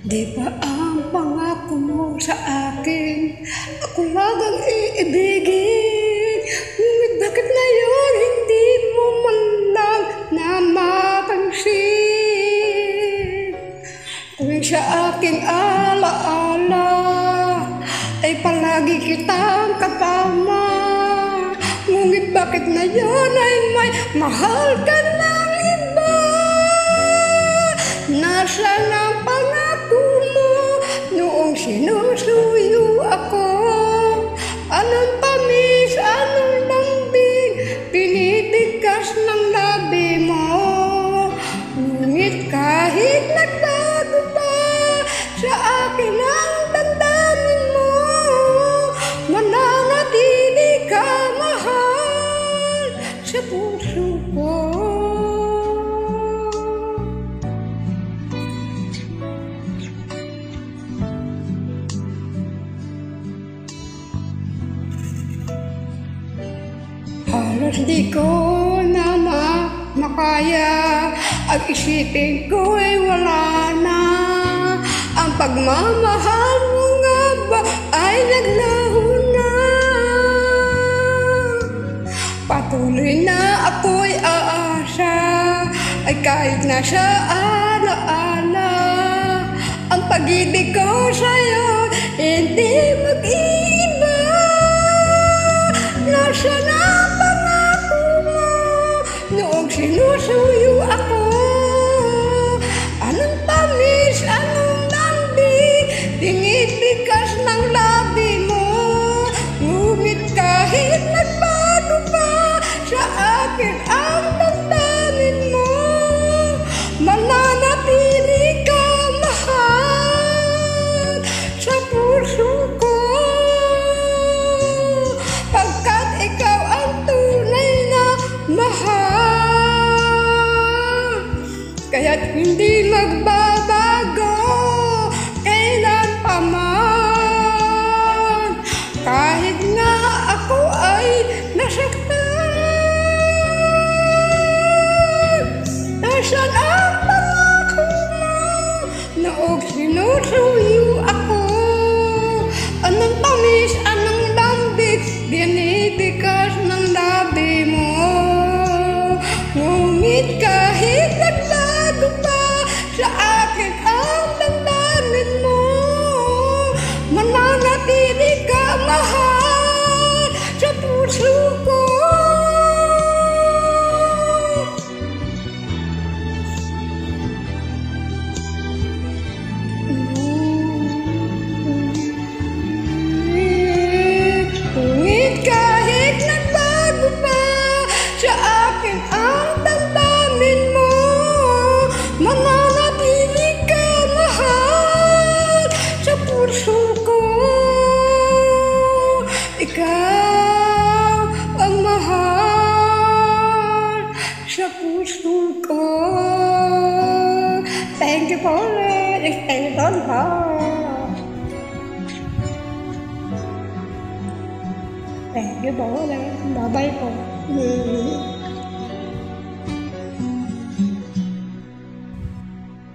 Di ba ang pangako mo sa akin, ako lang ang iibigin? Ngunit bakit ngayon hindi mo man lang napapansin? Tuwing sa aking alaala ay palagi kitang kasama, ngunit bakit ngayon ay may mahal ka ng iba? Nasaan ang pangako mo noong sinusuyo ako? Anong tamis, anong lambing pinitigas ng labi mo? Ngunit kahit nagbago pa sa akin ang damdamin mo, mananatili ka mahal sa puso ko. Halos di ko na makaya, ang isipin ko ay wala na. Ang pagmamahal mo nga ba ay naglaho na? Patuloy na ako'y aasa, ay kahit nasa alaala, ang pag-ibig ko sa'yo hindi mag-iiba. Nasaan ang pangako mo noong sinusuyo ako? Anong tamis, anong lambing tinitigas ng labi mo? Ngunit kahit nagbago pa sa akin ang damdamin mo, mananatili ka mahal sa puso ko. Ikaw ang tunay na mahal, kaya't hindi magbabago kailan pa man. Kahit nga ako ay nasaktan, nasaan ang pangako mo noong sinusuyo ako? Anong tamis, anong lambing binitigas ng labi mo? Ngunit kahit nagbago pa sa akin ang damdamin mo, mananatili ka mahal sa puso ko. Kahit nagbago pa sa akin ang damdamin mo, mananatili ka mahal sa puso ko. Ikaw ang mahal sa puso ko. Thank you for listening. Thank you po. Bye-bye po.